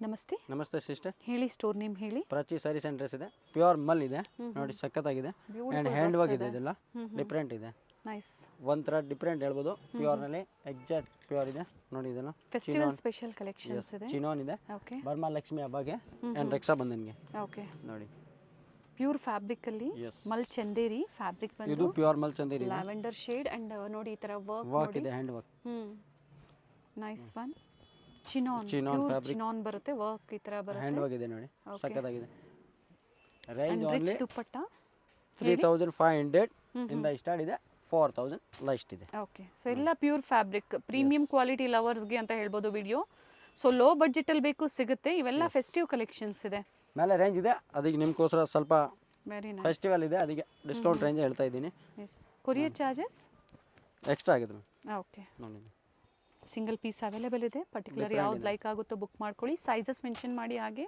ನಮಸ್ತೆ ನಮಸ್ತೆ ಸಿಸ್ಟರ್, ಹೇಳಿ, ಸ್ಟೋರ್ ನೇಮ್ ಹೇಳಿ. ಪ್ರಾಚಿ ಸ್ಯಾರಿ ಸೆಂಟರ್ಸ್ ಇದೆ. ಪ್ಯೂರ್ ಮಲ್ ಇದೆ ನೋಡಿ, ಸಖತ್ತಾಗಿದೆ. ಆ್ಯಂಡ್ ಹ್ಯಾಂಡ್ ವರ್ಕ್ ಇದೆ, ಇದೆಲ್ಲ ಡಿಫ್ರೆಂಟ್ ಇದೆ. ನೈಸ್, ಒಂಥರ ಡಿಫ್ರೆಂಟ್ ಹೇಳ್ಬೋದು. ಪ್ಯೂರ್ನಲ್ಲಿ ಎಕ್ಸಾಕ್ಟ್ ಪ್ಯೂರ್ ಇದೆ ನೋಡಿ. ಇದೆಲ್ಲ ಫೆಸ್ಟಿವಲ್ ಸ್ಪೆಷಲ್ ಕಲೆಕ್ಷನ್ಸ್ ಇದೆ. ಚಿನೋನ್ ಇದೆ, ಓಕೆ ಬರ್ಮಾ ಲಕ್ಷ್ಮಿ ಹಬ್ಬಗೆ ಆ್ಯಂಡ್ ರಕ್ಷಾ ಬಂಧನ್ಗೆ ಓಕೆ. ನೋಡಿ. ಪ್ಯೂರ್ ಫ್ಯಾಬ್ರಿಕ್ ಅಲ್ಲಿ ಮಲ್ ಚಂದೇರಿ ಫ್ಯಾಬ್ರಿಕ್ ಬಂದು ಇದು pure Mal Chanderi lavender shade and ನೋಡಿ ಈ ತರ ವರ್ಕ್ ಇದೆ, hand work. Nice one. Chinon fabric, chinon ಬರುತ್ತೆ, ವರ್ಕ್ ಈ ತರ ಬರುತ್ತೆ, ಹ್ಯಾಂಡ್ ವರ್ಕ್ ಇದೆ ನೋಡಿ, ಸಖತ್ತಾಗಿದೆ. ರೇಂಜ್ ಅಂಡ್ ಓನ್ಲಿ ರಿಚ್ ದುಪ್ಪಟ್ಟ 3500 ಇಂದ ಸ್ಟಾರ್ಟ್ ಇದೆ, 4000 ಲೈಸ್ಟ್ ಇದೆ. ಓಕೆ. ಸೊ ಎಲ್ಲ ಪ್ಯೂರ್ ಫ್ಯಾಬ್ರಿಕ್, ಪ್ರೀಮಿಯಂ ಕ್ವಾಲಿಟಿ ಲವರ್ಸ್ಗೆ ಅಂತ ಹೇಳ್ಬೋದು ವಿಡಿಯೋ. ಸೊ ಲೋ ಬಡ್ಜೆಟ್ ಅಲ್ಲಿ ಬೇಕು ಸಿಗುತ್ತೆ. ಇವೆಲ್ಲ ಫೆಸ್ಟಿವ್ ಕಲೆಕ್ಷನ್ಸ್ ಇದೆ. ಮೇಲೆ ರೇಂಜ್ ಇದೆ, ಅದಕ್ಕೆ ನಿಮ್ಗೋಸ್ಕರ ಸ್ವಲ್ಪ ವೆರಿ ನೈಸ್. ಫೆಸ್ಟಿವಲ್ ಇದೆ, ಅದಕ್ಕೆ ಡಿಸ್ಕೌಂಟ್ ರೇಂಜ್ ಹೇಳ್ತಾ ಇದ್ದೀನಿ. ಎಸ್. ಕೊರಿಯರ್ ಚಾರ್ಜಸ್ ಎಕ್ಸ್ಟ್ರಾ ಆಗಿದೆ ಓಕೆ. ನೋಡಿ. ಸಿಂಗಲ್ ಪೀಸ್ ಅವೈಲೇಬಲ್ ಇದೆ. ಪರ್ಟಿಕ್ಯುಲರ್ ಯಾವ್ದು ಲೈಕ್ ಆಗುತ್ತೋ ಬುಕ್ ಮಾಡ್ಕೊಳ್ಳಿ. ಸೈಜಸ್ ಮೆನ್ಷನ್ ಮಾಡಿ ಹಾಗೆ.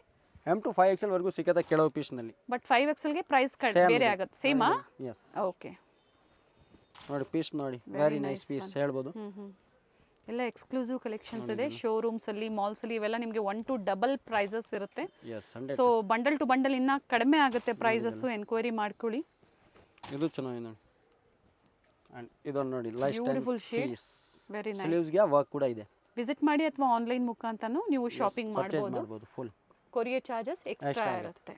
M to 5XL ವರೆಗೂ ಸಿಗುತ್ತೆ ಕೆಲವು ಪೀಸ್ನಲ್ಲಿ. ಬಟ್ 5XLಗೆ ಪ್ರೈಸ್ ಬೇರೆ ಆಗುತ್ತೆ, ಸೇಮಾ? ಎಸ್. ಓಕೆ. ನೋಡಿ ಪೀಸ್ ನೋಡಿ, ವೆರಿ ನೈಸ್ ಪೀಸ್ ಹೇಳ್ಬೋದು. ಎಲ್ಲ ಎಕ್ಸ್ಕ್ಲೂಸಿವ್ ಕಲೆಕ್ಷನ್ಸ್ ಇದೆ. ಶೋರೂಮ್ಸ್ ಅಲ್ಲಿ, ಮಾಲ್ಸ್ ಅಲ್ಲಿ ಇವೆಲ್ಲ ನಿಮಗೆ 1 to ಡಬಲ್ ಪ್ರೈಸಸ್ ಇರುತ್ತೆ. Yes, 100. So bundle to bundle ಇನ್ನ ಕಡಿಮೆ ಆಗುತ್ತೆ ಪ್ರೈಸಸ್. ಎನ್ಕ್ವೈರಿ ಮಾಡ್ಕೊಳ್ಳಿ. ಇದು ಚೆನ್ನಾಗಿದೆ ನೋಡಿ. ಅಂಡ್ ಇದೊಂದು ನೋಡಿ, life beautiful shade, very nice. ಸ್ಲೀವ್ಸ್ಗೆ ವರ್ಕ್ ಕೂಡ ಇದೆ. ವಿಸಿಟ್ ಮಾಡಿ ಅಥವಾ ಆನ್ಲೈನ್ ಮುಖಾಂತರನೂ ನೀವು ಶಾಪಿಂಗ್ ಪರ್ಚೇಸ್ ಮಾಡಬಹುದು. ಮಾಡಬಹುದು. ಫುಲ್ ಕೊರಿಯರ್ ಚಾರ್ಜಸ್ ಎಕ್ಸ್ಟ್ರಾ ಇರುತ್ತೆ.